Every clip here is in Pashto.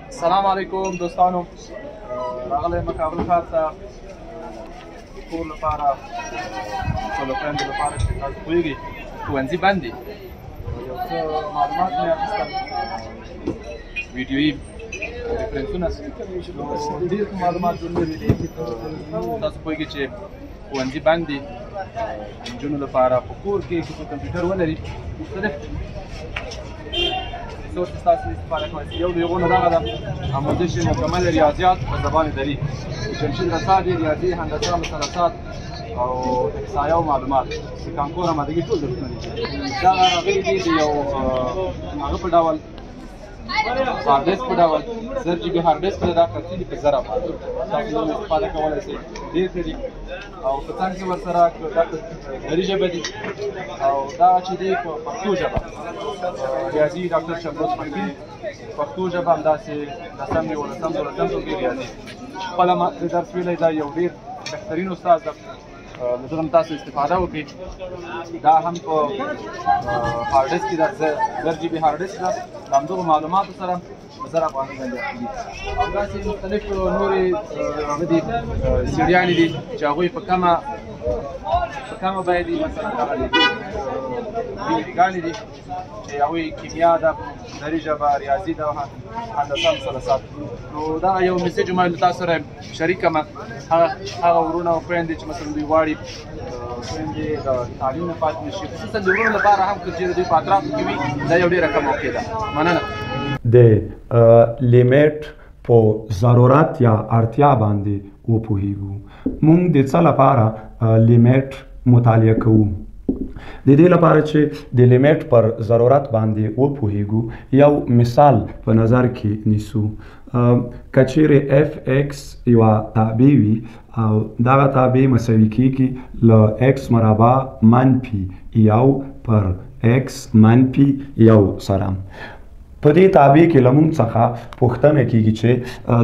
السلام علیکم دوستانو، راغلی مقابل ښار ته کور لپاره خپلو خویندو لپاره چې تاسو پوهېږئ ښوونځي بند دي. یو څه معلومات مې اخیستل، ویډیویي ریفرنسونه، نو ډېر ښه معلومات زه لرې دي. تاسو پوهېږئ چې ښوونځي بند دي، نجونو لپاره په کور کې که په کمپیوټر ولري مختلف ریسورس تاسو استفاده کوئ. یو د هغو نه دغه ده آموزش مکمل ریاضیات په زبان دری، جمشید رسا دي، ریاضي، هندسه، مثلثات او احصایه او معلومات د کانکور آمادګي ټول درسونه دي. دغه راغلي دي د یو هغه په ډول هارډ ډیسک په ډول 1000 جی بي هارډ ډیسک دا خرڅي دي په 1000 افغانۍ. تاسو یې استفاده کولی شئ، ډېر ښه دي. او په څنګ کې ورسره دا دري ژبه دي او دا چې دی په پښتو ژبه ریاضي ډاکټر شمروز پښتین، پښتو ژبه همداسې 10 11 ټولګي ریاضي خپله ما درس ویلی. دا یو ډېر بهترین استاد ده، له دغه هم تاسو استفاده وکړئ. دا هم په هارډ ډیسک کې ده، 1000 جی بي هارډ ډیسک ده. د همدغو معلوماتو سره 1000 افغانۍ باندې اخلي. همداسې مختلف نورې هغه دي سیډیانې دي چې هغوی په کمه بیه دي. مثلا دغه دي ډیګانې دي چې هغوی کیمیا ده، دري ژبه، ریاضي ده، هندسه، مثلثات. نو دغه یو میسیج ما له تاسو سره شریک کړم. هغه ورونه او خویندې چې مثلا دوی غواړي خویندې د تعلیم نه پاتې نه شي، خصوصا د ورونو لپاره هم که چېرې دوی په اطرافو کې وي، دا یو ډېره ښه موقع ده. مننه. د لیمیټ په ضرورت یا اړتیا باندې وپوهیږو. موږ د څه لپاره لیمیټ مطالعه کوو؟ د دې لپاره چې د لیمیټ پر ضرورت باندې وپوهیږو یو مثال په نظر کې نیسو. که چیرې اف ایکس یوه تابع وي او دغه تابع مساوي کیږي له ایکس مربع منفي 1 پر ایکس منفي 1 سره. په دې تابع کې له موږ څخه پوښتنه کیږي چې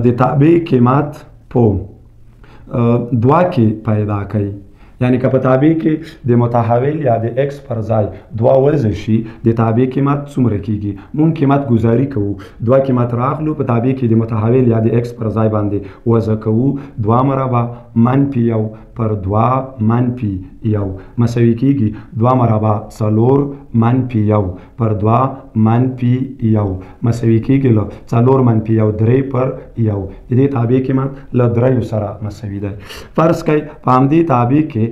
د تابع قیمت په 2 کې پیدا کړئ. یعنی که په تابع کې د متحول یا د ایکس پر ځای 2 وضع شي، د تابع قیمت څومره کیږي؟ موږ قیمت گذاري کوو، 2 قیمت راغلو، په تابع کې د متحول یا د ایکس پر ځای باندې وضع کوو. 2 مربع منفي 1 پر 2 منفي 1 مساوي کیږي 2 مربع 4 منفي 1 پر 2 منفي 1 مساوي کیږي له 4 منفي 1 3 پر 1. د دې تابع قیمت له 3 سره مساوي دی. فرض کړئ په همدې تابع کې